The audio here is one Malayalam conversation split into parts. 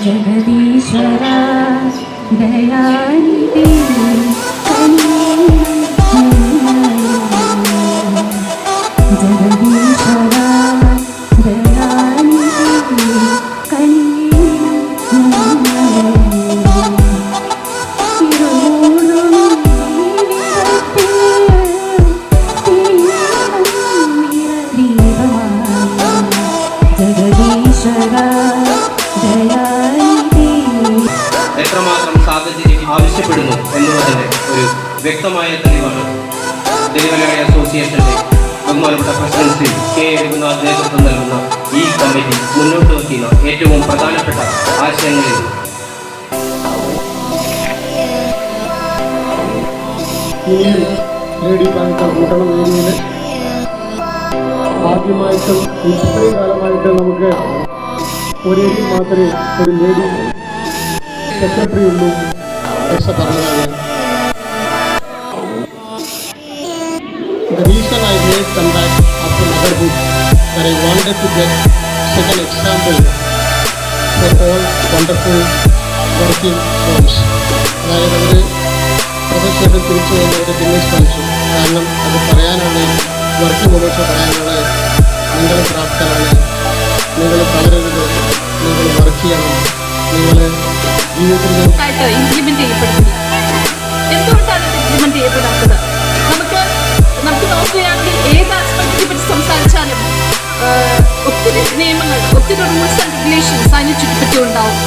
ജഗദീശ്വര ദയാനിധി ജഗദീശ്വര ദയാനിധി എത്രമാത്രം സാഹചര്യം ആവശ്യപ്പെടുന്നു എന്നുള്ളതിൻ്റെ ഒരു വ്യക്തമായ തെളിവാണ് തിരുവല്ലാടി അസോസിയേഷന്റെ ബഹുമാനപ്പെട്ട പ്രസിഡന്റ് ശ്രീ കെ രഘുനാഥ് നേതൃത്വം നൽകുന്ന ഈ കമ്മിറ്റി മുന്നോട്ട് വയ്ക്കുന്ന ഏറ്റവും പ്രധാനപ്പെട്ട ആശയങ്ങളിൽ ആദ്യമായിട്ടും ഇത്രയും കാലമായിട്ട് നമുക്ക് ഒരേ മാത്രമേ ഒരു ലേഡി സെക്രട്ടറി ഉള്ളൂ എന്ന് പറഞ്ഞതാണ്. The reason I made come back after motherhood that I wanted to set an example for all wonderful working moms. അതായത് അവർ പ്രൊഫഷണൽ തിരിച്ചു വന്നവരെ പിന്നെ ശ്രമിച്ചു. കാരണം അത് പറയാനാണ് വർക്കിംഗ് വുമൻസ് പറയാനുള്ള നിങ്ങൾ പ്രാപ്തരാണ്, നിങ്ങൾ തളരരുത്, നിങ്ങൾ വർക്ക് ചെയ്യണം, നിങ്ങൾ ജീവിതത്തിൽ ഇംപ്ലിമെന്റ് ചെയ്യപ്പെടുന്നില്ല. എന്തുകൊണ്ടാണ് ഇംപ്ലിമെന്റ് ചെയ്യപ്പെടാത്തത്? നമുക്ക് നോക്കുകയാണെങ്കിൽ ഏത് ആസ്പെക്റ്റിനെ പറ്റി സംസാരിച്ചാലും ഒത്തിരി നിയമങ്ങൾ, ഒത്തിരി റൂൾസ് ആൻഡ് റെഗുലേഷൻസ് അതിനെ ചുറ്റിപ്പറ്റി ഉണ്ടാവും.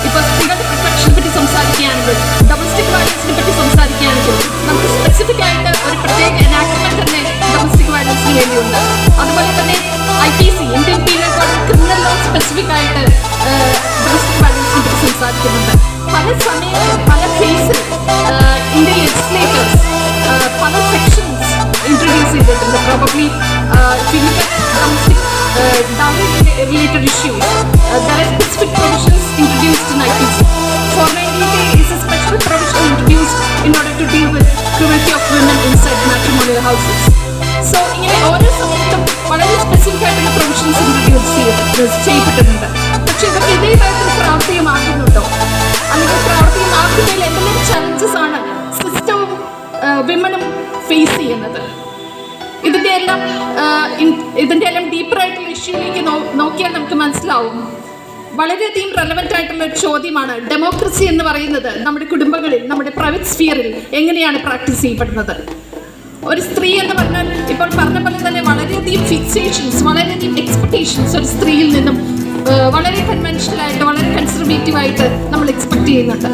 ഇപ്പൊ സ്ത്രീകളുടെ പ്രൊട്ടക്ഷനെ പറ്റി സംസാരിക്കുകയാണെങ്കിൽ, ഡൊമസ്റ്റിക് വയലൻസിനെ പറ്റി സംസാരിക്കുകയാണെങ്കിൽ നമുക്ക് സ്പെസിഫിക് ആയിട്ട് ഒരു പ്രത്യേക എനാക്ട്മെന്റ് തന്നെ ഡൊമസ്റ്റിക് വയലൻസിന് വേണ്ടിയുണ്ട്. അതുപോലെ തന്നെ IPC Indian penal code criminal law specific ആയിട്ട് ഡൊമസ്റ്റിക് വയലൻസിനെ പറ്റി സംസാരിക്കുന്നുണ്ട്. പല സമയങ്ങളിൽ പല ഫേസിൽ ഇന്ത്യൻ ലെജിസ്ലേറ്റേഴ്സ് പല സെക്ഷൻസ് ഇൻട്രൊഡ്യൂസ് ചെയ്തിട്ടുണ്ട്. Probably domestic dowry related issues, there are specific provisions introduced in IPC. 490A is a special provision introduced in order to deal with cruelty of women inside matrimonial houses. So ഇങ്ങനെ ഓരോ സമയത്തും വളരെ സ്പെസിഫിക് ആയിട്ടുള്ള പ്രൊവിഷൻസ് ഇൻട്രൊഡ്യൂസ് ചെയ്യപ്പെട്ടിട്ടുണ്ട്. പക്ഷെ ഇതൊക്കെ ഇതേ തരത്തിൽ പ്രാവർത്തികമാകുന്നുണ്ടോ, അല്ലെങ്കിൽ പ്രാവർത്തികമാക്കുന്നതിൽ എന്തെല്ലാം ചലഞ്ചസ് ആണ് സിസ്റ്റവും വിമനും ഫേസ് ചെയ്യുന്നത്? ഇതിൻ്റെ എല്ലാം ഡീപ്പറായിട്ടുള്ള ഇഷ്യൂയിലേക്ക് നോക്കിയാൽ നമുക്ക് മനസ്സിലാവും. വളരെയധികം റെലവൻ്റ് ആയിട്ടുള്ള ഒരു ചോദ്യമാണ് ഡെമോക്രസി എന്ന് പറയുന്നത് നമ്മുടെ കുടുംബങ്ങളിൽ, നമ്മുടെ പ്രൈവറ്റ് സ്ഫിയറിൽ എങ്ങനെയാണ് പ്രാക്ടീസ് ചെയ്യപ്പെടുന്നത്. ഒരു സ്ത്രീ എന്ന് പറഞ്ഞാൽ ഇപ്പോൾ പറഞ്ഞ പോലെ തന്നെ വളരെയധികം ഫിക്സേഷൻസ്, വളരെയധികം എക്സ്പെക്ടേഷൻസ് ഒരു സ്ത്രീയിൽ നിന്നും വളരെ കൺവെൻഷനലായിട്ട്, വളരെ കൺസർവേറ്റീവായിട്ട് നമ്മൾ എക്സ്പെക്ട് ചെയ്യുന്നുണ്ട്.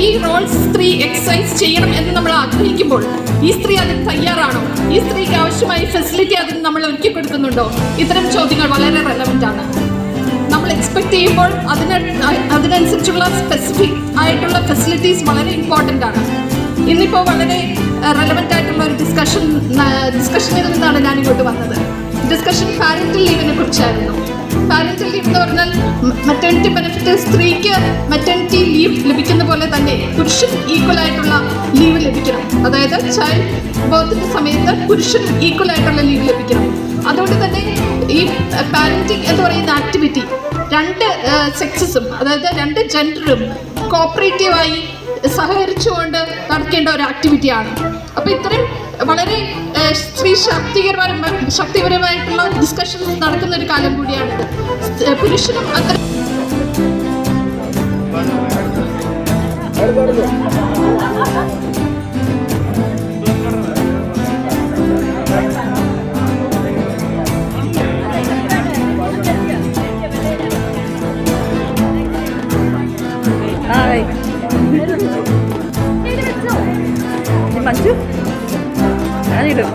ഈ റോൾസ് സ്ത്രീ എക്സസൈസ് ചെയ്യണം എന്ന് നമ്മൾ ആഗ്രഹിക്കുമ്പോൾ ഈ സ്ത്രീ അതിന് തയ്യാറാണോ? ഈ സ്ത്രീക്ക് ആവശ്യമായ ഫെസിലിറ്റി അതിന് നമ്മൾ ഒരുക്കി കൊടുക്കുന്നുണ്ടോ? ഇത്തരം ചോദ്യങ്ങൾ വളരെ റെലവൻ്റ് ആണ്. നമ്മൾ എക്സ്പെക്ട് ചെയ്യുമ്പോൾ അതിനനുസരിച്ചുള്ള സ്പെസിഫിക് ആയിട്ടുള്ള ഫെസിലിറ്റീസ് വളരെ ഇമ്പോർട്ടൻ്റ് ആണ്. ഇന്നിപ്പോൾ വളരെ റെലവൻ്റ് ആയിട്ടുള്ള ഒരു ഡിസ്കഷനിൽ നിന്നാണ് ഞാൻ ഇങ്ങോട്ട് വന്നത്. ഡിസ്കഷൻ പാരന്റൽ ലീവിനെ കുറിച്ചായിരുന്നു. പാരന്റൽ ലീവ് എന്ന് പറഞ്ഞാൽ മെറ്റേണിറ്റി ബെനിഫിറ്റ് സ്ത്രീക്ക് മെറ്റേണിറ്റി ലീവ് ലഭിക്കുന്ന പോലെ തന്നെ പുരുഷൻ ഈക്വൽ ആയിട്ടുള്ള ലീവ് ലഭിക്കണം. അതായത് ചൈൽഡ് ബർത്തിന്റെ സമയത്ത് പുരുഷൻ ഈക്വൽ ആയിട്ടുള്ള ലീവ് ലഭിക്കണം. അതുകൊണ്ട് തന്നെ ഈ പാരന്റിങ് എന്ന് പറയുന്ന ആക്ടിവിറ്റി രണ്ട് സെക്സസും, അതായത് രണ്ട് ജെൻഡറും കോപ്പറേറ്റീവായി സഹകരിച്ചുകൊണ്ട് നടക്കേണ്ട ഒരു ആക്ടിവിറ്റിയാണ്. അപ്പോൾ ഇത്തരം വളരെ സ്ത്രീ ശക്തിപരമായിട്ടുള്ള ഡിസ്കഷൻസ് നടക്കുന്ന ഒരു കാലം കൂടിയാണിത്. പുരുഷനും അത്ര ഞാനിടും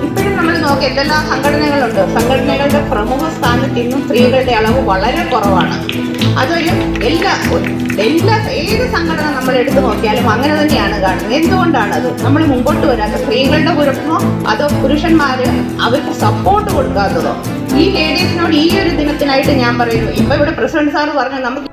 ഇപ്പോഴും നമ്മൾ നോക്കി എന്തെല്ലാം സംഘടനകളുണ്ട്. സംഘടനകളുടെ പ്രമുഖ സ്ഥാനത്ത് ഇന്നും സ്ത്രീകളുടെ അളവ് വളരെ കുറവാണ്. അതൊരു ഏത് സംഘടന നമ്മൾ എടുത്തു നോക്കിയാലും അങ്ങനെ തന്നെയാണ് കാണുന്നത്. എന്തുകൊണ്ടാണത്? നമ്മൾ മുമ്പോട്ട് വരാത്ത സ്ത്രീകളുടെ കുഴപ്പമോ അതോ പുരുഷന്മാർ അവർക്ക് സപ്പോർട്ട് കൊടുക്കാത്തതോ? ഈ ലേഡീസിനോട് ഈ ഒരു ദിനത്തിനായിട്ട് ഞാൻ പറയുന്നു, ഇപ്പൊ ഇവിടെ പ്രസിഡന്റ് സാറ് പറഞ്ഞു നമുക്ക്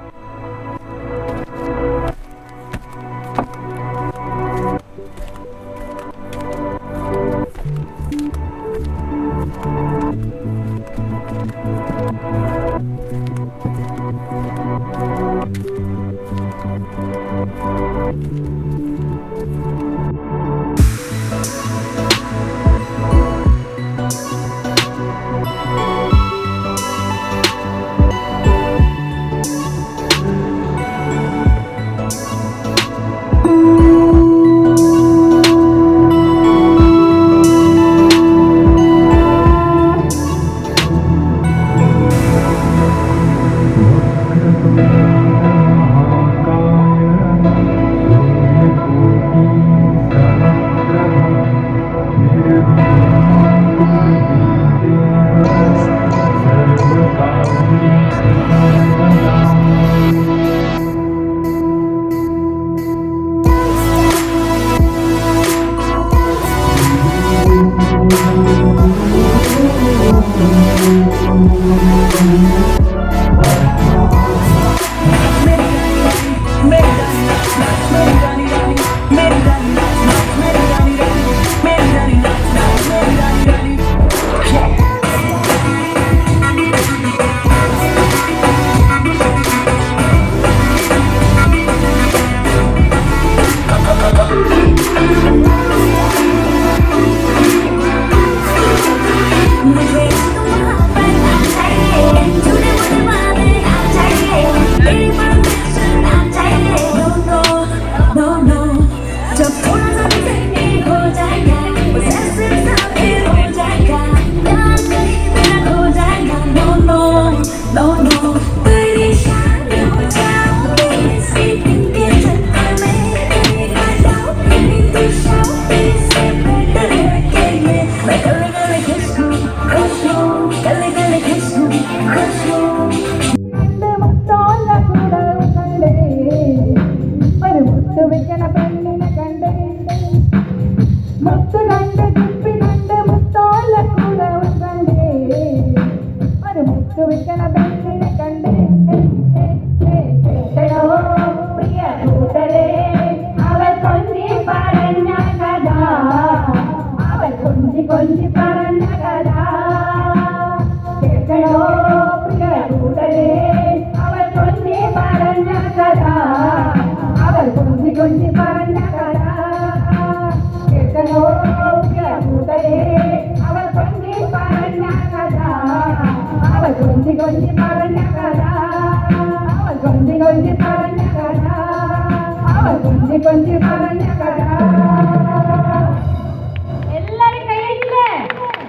എല്ലാരും കൈയടിക്കില്ലേ?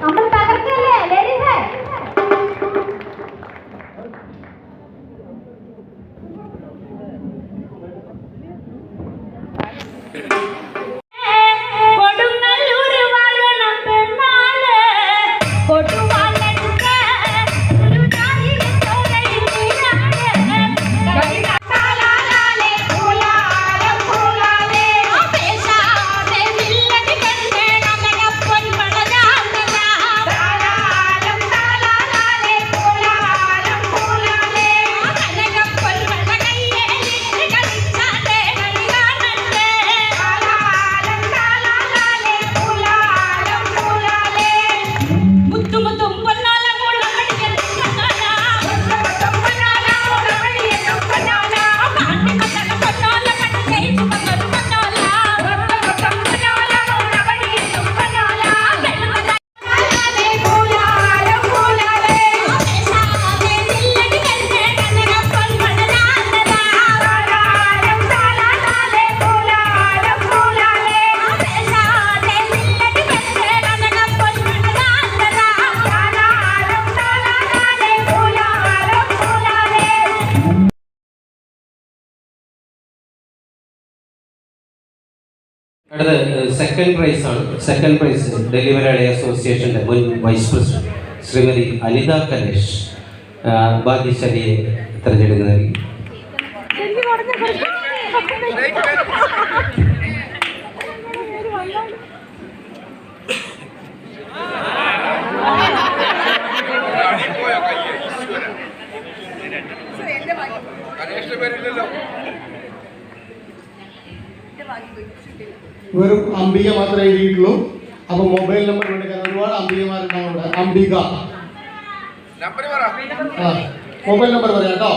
നമ്മൾ തകർക്കല്ലേ ലേഡീസ്? കൊടുങ്ങല്ലൂർ വാഴണം പെണ്ണാല് കൊടുവാളെടുക്ക ഒരു ജാതിയിൽ തോലയിൽ വീണാല് കാലാലാലെ പൂലാലം പൂലാലേ ആപേശാതെ നില്ലടി കണ്ടേ നമനപ്പൊൻ വളരാണ്ടല കാലാലം കാലാലാലെ പൂലാലം പൂലാലേ കനകപ്പൊൻ വളകയ്യേലിട്ട് കളിച്ചാലേ കളികാണണ്ടേ കാലാലം കാലാലാലെ പൂലാലം പൂലാലേ മുത്തുമുത്തും പൊന്നാല മുളമണിയൻ പൊന്നാല മുത്തുമുത്തും പൊന്നാല മുളമണിയൻ പൊന്നാല കാട്ടിക്കട്ടല പൊന്നാല കണ്ണേച്ചു വന്നൊരു പൊന്നാല മുത്തുമുത്തും പൊന്നാല മുളമണിയൻ പൊന്നാല കാലാലാലെ പൂലാലം പൂലാലേ ആപേശാതെ നില്ലടി കണ്ടേ കനകപ്പൊൻ വളരാണ്ടല കാലാലം കാലാലാലെ പൂലാലം പൂലാലേ ആപേശാതെ നില്ലടി കണ്ടേ കനകപ്പൊൻ വളരാണ്ടല കാലാലം കാലാലാലെ പൂലാലം പൂലാലേ. അടുത്ത സെക്കൻഡ് പ്രൈസ് ആണ്. സെക്കൻഡ് പ്രൈസ് ഡൽഹി മലയാളി അസോസിയേഷൻ്റെ മുൻ വൈസ് പ്രസിഡന്റ് ശ്രീമതി അനിത കലേഷ് ഭാഗ്യശാലിയെ തിരഞ്ഞെടുക്കുന്നതായിരിക്കും. വെറും അംബിക മാത്രമേ എഴുതിയിട്ടുള്ളൂ. അപ്പോൾ മൊബൈൽ നമ്പർ എടുക്കാൻ ഒരുപാട് അംബികമാരുണ്ടാവും ഇവിടെ. അംബിക മൊബൈൽ നമ്പർ പറയാം കേട്ടോ.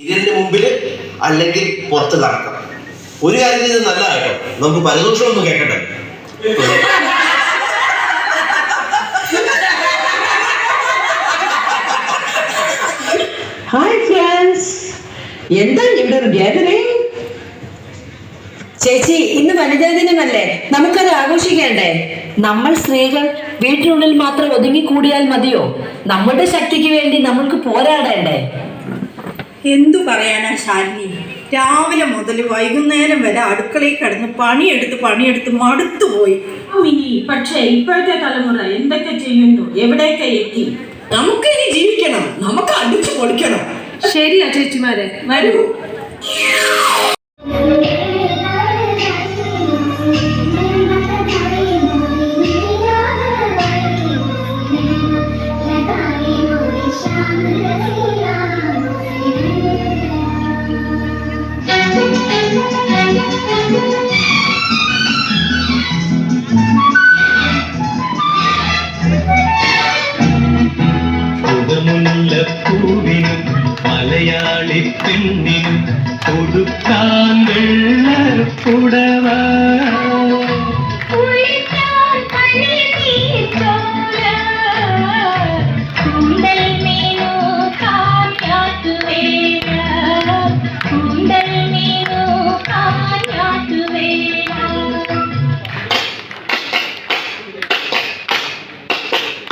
ഇതിന്റെ മുമ്പിൽ അല്ലെങ്കിൽ പുറത്ത് കറക്കാം. ഒരു കാര്യത്തിൽ ഇത് നല്ലതായിട്ടോ, നമുക്ക് പരദോഷമൊന്നും കേൾക്കട്ടെ. ഹായ് ഫ്രണ്ട്സ്, എന്താ ഇവിടെ ഒരു ഗ്യാതറിംഗ്? ചേച്ചി, ഇന്ന് വനിതാ ദിനമല്ലേ, നമുക്കത് ആഘോഷിക്കണ്ടേ? നമ്മൾ സ്ത്രീകൾ വീട്ടിനുള്ളിൽ മാത്രം ഒതുങ്ങിക്കൂടിയാൽ മതിയോ? നമ്മുടെ ശക്തിക്ക് വേണ്ടി നമ്മൾക്ക് പോരാടേണ്ടേ? എന്തു പറയാനാ ശാലിനി, രാവിലെ മുതൽ വൈകുന്നേരം വരെ അടുക്കളയിൽ കിടന്ന് പണിയെടുത്ത് മടുത്തുപോയി. മിനി, പക്ഷേ ഇപ്പോഴത്തെ തലമുറ എന്തൊക്കെ ചെയ്യുന്നു, എവിടെയൊക്കെ എത്തി? നമുക്ക് ഇനി ജീവിക്കണം, നമുക്ക് അടിച്ചു പൊളിക്കണം. ശരിയാ ചേച്ചിമാരെ, വരൂ. പൂവിനും മലയാളി പെണ്ണിനും കൊടുക്കാൻ വെള്ളപ്പുടവ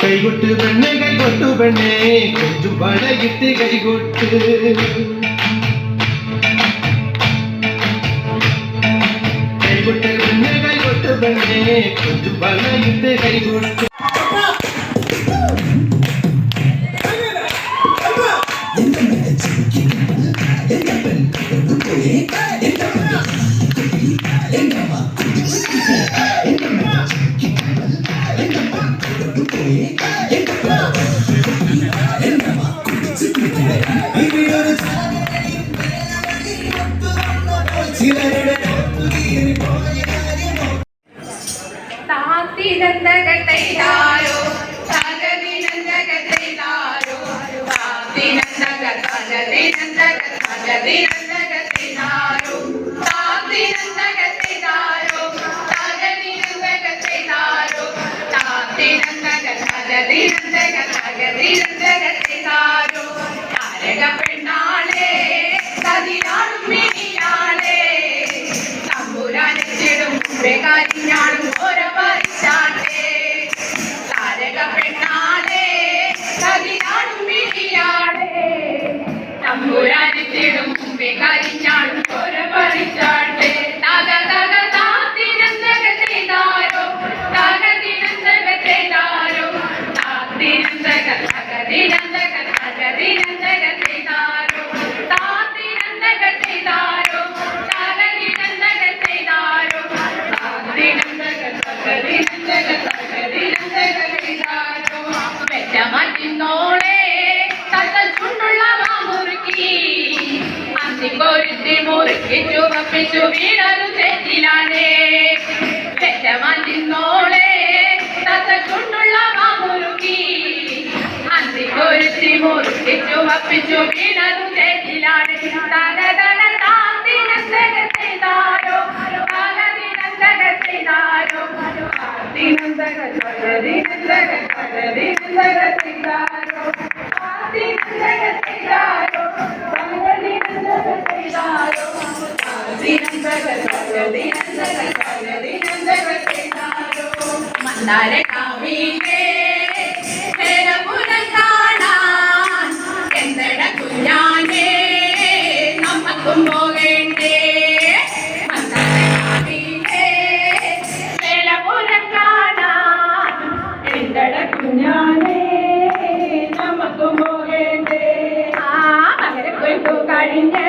കൈകൊട്ട് പെണ്ണെ, കൈകൊട്ടു പെണ്ണെ, കൊഞ്ചു പടകിട്ട് കൈകൊട്ട്. കൈകൊട്ട് പെണ്ണെ, കൈകൊട്ടു പെണ്ണെ, കൊഞ്ചു പടകിട്ട് കൈകൊട്ട്. പെണ്ണാളെ കതിരാടും മിനിയാളെ തമ്പുരാനെത്തിടും കരിഞ്ഞാടും ഓര പറിച്ചാട്ടെ താരക പെണ്ണാളെ കതിരാടും മിനിയാളെ തമ്പുരാനെത്തിടും കരിഞ്ഞാടും ഓര പറിച്ചാട്ടെ തക തക താത്തിനന്തക ചെയ്താരോ തകതിനന്തക ചെയ്താരോ താത്തിനന്തക തകതിനന്തക തകതിനന്തക ചെയ്താരോ താത്തിനന്തക ചെയ്താരോ തകതിനന്തക ചെയ്താരോ താത്തിനന്തക തകതിനന്തക തകതിനന്തക ചെയ്താരോ വെറ്റമാറ്റിന്നോളെ തത്ത ചുണ്ടുള്ള മുറുക്കി അന്തിക്കൊരുത്തി മുറുക്കി ചുവപ്പിച്ചു വീണതു ചേറ്റിലാണേ വെറ്റമാറ്റിന്നോളെ തത്ത ചുണ്ടുള്ള മുറുക്കി അന്തിക്കൊരുത്തി മുറുക്കി ചുവപ്പിച്ചു വീണതു ചേറ്റിലാണ് തകതക താത്തിനന്തക ചെയ്താരോ തകതിനന്തക ചെയ്താരോ താത്തിനന്തക തകതിനന്തക തകതിനന്തക ചെയ്താരോ താത്തിനന്തക ചെയ്താരോ തകതിനന്തക ചെയ്താരോ താത്തിനന്തക തകതിനന്തക തകതിനന്തക ചെയ്താരോ മന്ദാര കാവിലേ കാണാൻ എന്തട കുഞ്ഞാനേ നമ്മക്കും പോകേണ്ടേ മന്ദാരക്കാവിലേ വേലപുരം കാണാൻ എന്തട കുഞ്ഞാനേ നമ്മക്കും പോകേണ്ടേ ആ മകരക്കൊയ്ത്തു കഴിഞ്ഞ്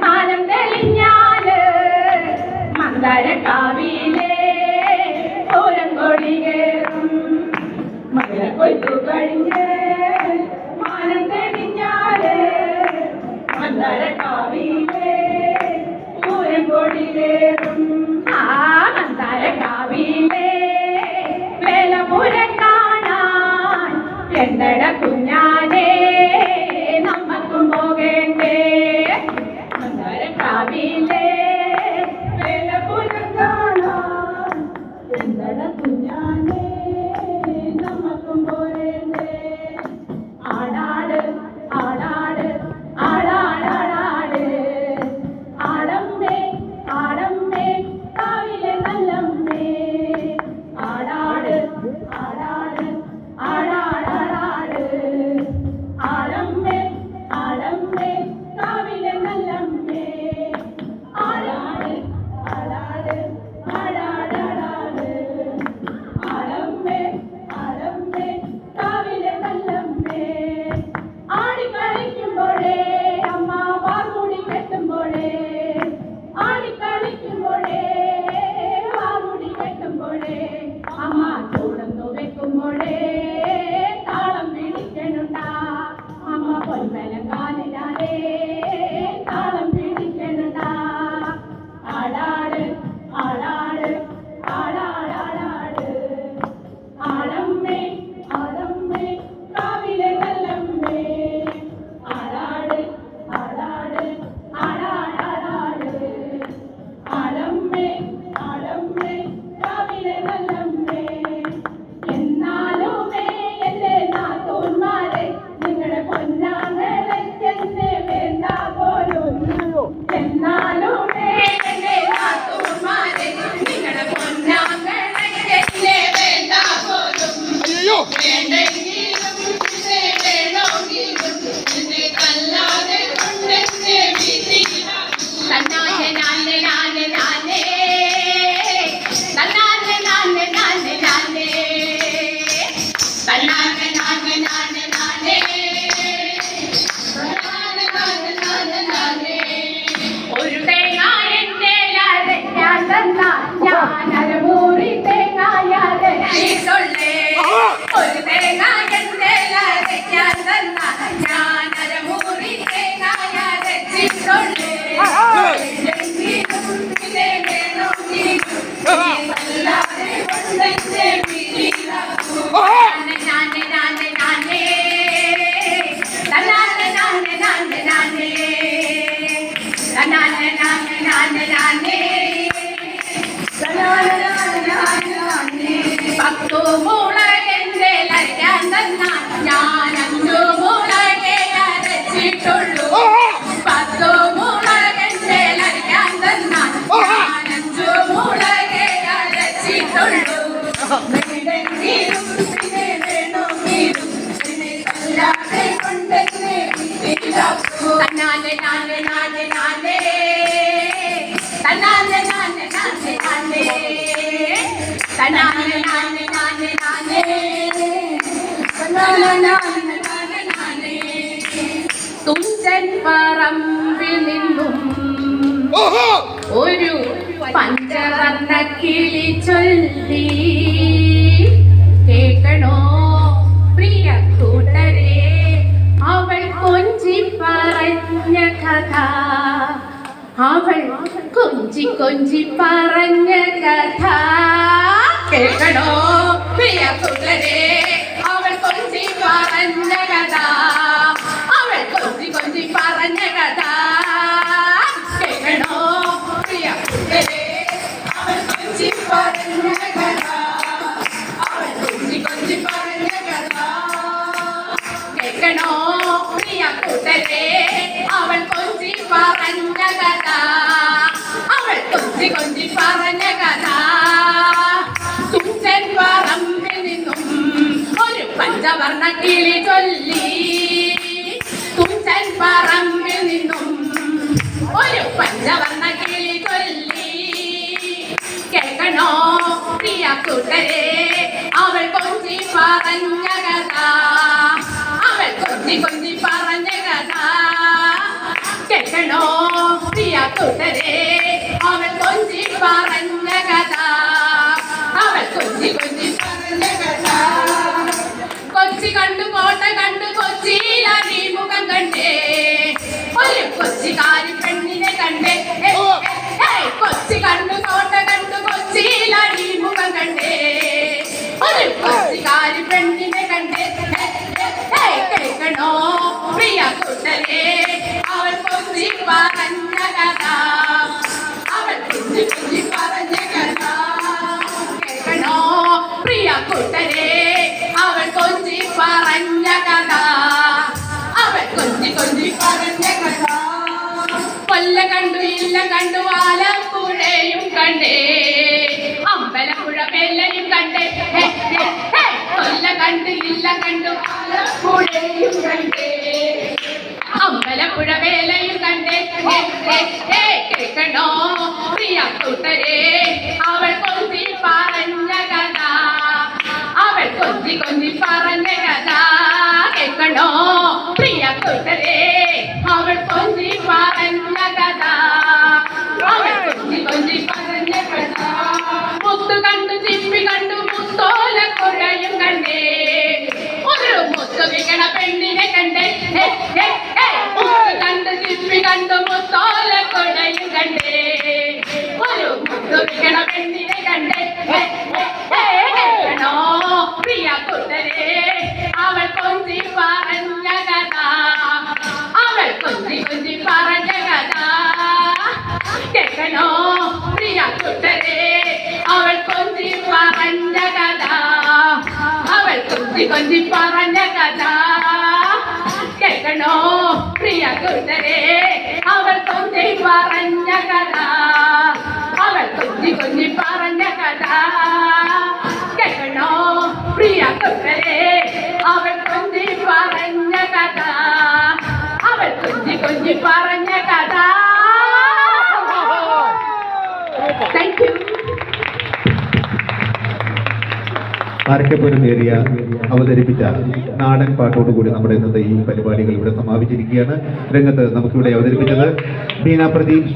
മാനം തെളിഞ്ഞാല് മന്ദാരക്കാവിലേ പൂരം കൊടി കേറും മകരക്കൊയ്ത്തു കഴിഞ്ഞ് മാനം തെളിഞ്ഞാല് മന്ദാരക്കാവിലേ പൂരം കൊടി കേറും ആ മന്ദാരക്കാവിലേ വേലപുരം കാണാൻ എന്തട കുഞ്ഞാനേ നമ്മക്കും പോകേണ്ടേ മന്ദാരക്കാവിലേ വേലപുരം കാണാൻ എന്തട കുഞ്ഞാനേ നമ്മക്കും പോകേണ്ടേ തന്നാനെ നാനെ നാനെ നാനെ തന്നാനെ നാനെ നാനെ നാനെ തന്നാനെ നാനെ നാനെ നാനെ തന്നാനെ നാനെ നാനെ നാനെ തുഞ്ചൻ പറമ്പിൽ നിന്നും ഒരു പഞ്ചവർണ്ണ കിളി ചൊല്ലി കേൾക്കണോ പ്രിയ കൂട്ടരെ അവൾ കൊഞ്ചി പറഞ്ഞ കഥ അവൾ കൊഞ്ചി കൊഞ്ചി പറഞ്ഞ കഥ കേൾക്കണോ പ്രിയ കൂട്ടരെ അവൾ കൊഞ്ചി പറഞ്ഞ കഥ അവൾ കൊഞ്ചി കൊഞ്ചി പറഞ്ഞ കഥ കേൾക്കണോ പ്രിയ കൂട്ടരെ അവൾ കൊഞ്ചി പറഞ്ഞ കഥ അവൾ കൊഞ്ചി കൊഞ്ചി പറഞ്ഞ കഥ കേൾക്കണോ പ്രിയ കൂട്ടരെ അവൾ കൊഞ്ചി പറഞ്ഞ കഥ അവൾ കൊഞ്ചി കൊഞ്ചി പറഞ്ഞ കഥ തുഞ്ചൻ പറമ്പിൽ നിന്നും ഒരു പഞ്ചവർണ്ണ കിളി ചൊല്ലി തുഞ്ചൻ പറമ്പിൽ നിന്നും ഒരു പഞ്ചവർണ്ണ കിളി ചൊല്ലി കേൾക്കണോ പ്രിയ കൂട്ടരെ അവൾ കൊഞ്ചി പറഞ്ഞ കഥ അവൾ കൊഞ്ചി കൊഞ്ചി പറഞ്ഞ കഥ കേൾക്കണോ പ്രിയ കൂട്ടരെ അവൾ കൊഞ്ചി പറഞ്ഞ കഥ അവൾ കൊഞ്ചി കൊഞ്ചി പറഞ്ഞ കഥ കൊച്ചി കണ്ടു കോട്ട കണ്ടു കൊച്ചിയിൽ അഴിമുഖം കണ്ടേ ഒരു കൊച്ചിക്കാരി പെണ്ണിനെ കണ്ടേ കൊച്ചി കണ്ടു കോട്ട കണ്ടു കൊച്ചിയിൽ അഴിമുഖം കണ്ടേ ഒരു കൊച്ചിക്കാരി പെണ്ണിനെ കണ്ടേ കേൾക്കണോ പ്രിയ കൂട്ടരെ അവൾ കൊച്ചി പറഞ്ഞ കഥ അവൾ കൊച്ചി കൊച്ചി പറഞ്ഞ കഥ കേൾക്കണോ പ്രിയ കൂട്ടരെ അവൾ കൊഞ്ചി പറഞ്ഞ കഥ അവൾ കൊഞ്ചി കൊഞ്ചി പറഞ്ഞ കഥ കൊല്ല കണ്ടു ഇല്ല കണ്ടു ആലപ്പുഴയും കണ്ടേ അമ്പലപ്പുഴ വെല്ലയും കണ്ടേ കൊല്ല കണ്ടു ഇല്ല കണ്ടു ആലപ്പുഴയും കണ്ടേ അമ്പലപ്പുഴ വേലയും കണ്ടേ കേൾക്കണോ പ്രിയ കൂട്ടരെ അവൾ കൊഞ്ചി പറഞ്ഞ കഥ അവൾ കൊഞ്ചി കൊഞ്ചി പറഞ്ഞ കഥ കേൾക്കണോ പ്രിയ കൂട്ടരെ അവൾ കൊഞ്ചി പറഞ്ഞ കഥ അവൾ കൊഞ്ചി കൊഞ്ചി പറഞ്ഞ കഥ മുത്തു കണ്ടു ചിപ്പി കണ്ടു മുത്തോല കുഴയും കണ്ടേ ഒരു മുത്തു വികണ പെണ്ണിനെ കണ്ടേ മുത്തു കണ്ടു ചിപ്പി കണ്ടു മുത്തോല കുഴയും കണ്ടേ ഒരു മുത്തു വികണ പെണ്ണിനെ കണ്ടേ കേൾക്കണോ പ്രിയ കൂട്ടരെ അവൾ കൊഞ്ചി പറഞ്ഞ കഥ അവൾ കൊഞ്ചി കൊഞ്ചി പറഞ്ഞ കഥ കേൾക്കണോ പ്രിയ കൂട്ടരെ അവൾ കൊഞ്ചി പറഞ്ഞ കഥ അവൾ കൊഞ്ചി കൊഞ്ചി പറഞ്ഞ കഥ കേൾക്കണോ പ്രിയ കൂട്ടരെ അവൾ കൊഞ്ചി പറഞ്ഞ കഥ അവൾ കൊഞ്ചി കൊഞ്ചി പറഞ്ഞ കഥ കേൾക്കണോ പ്രിയ കൂട്ടരെ അവൾ കൊഞ്ചി പറഞ്ഞ കഥ അവൾ കൊഞ്ചി കൊഞ്ചി പറഞ്ഞ കഥ താങ്ക് യു ആർക്കപുരമേറിയ അവതരിപ്പിച്ച നാടൻ പാട്ടോടുകൂടി നമ്മുടെ ഇന്നത്തെ ഈ പരിപാടികൾ ഇവിടെ സമാപിച്ചിരിക്കുകയാണ്. രംഗത്ത് നമുക്കിവിടെ അവതരിപ്പിച്ചത് ബീന പ്രദീപ്.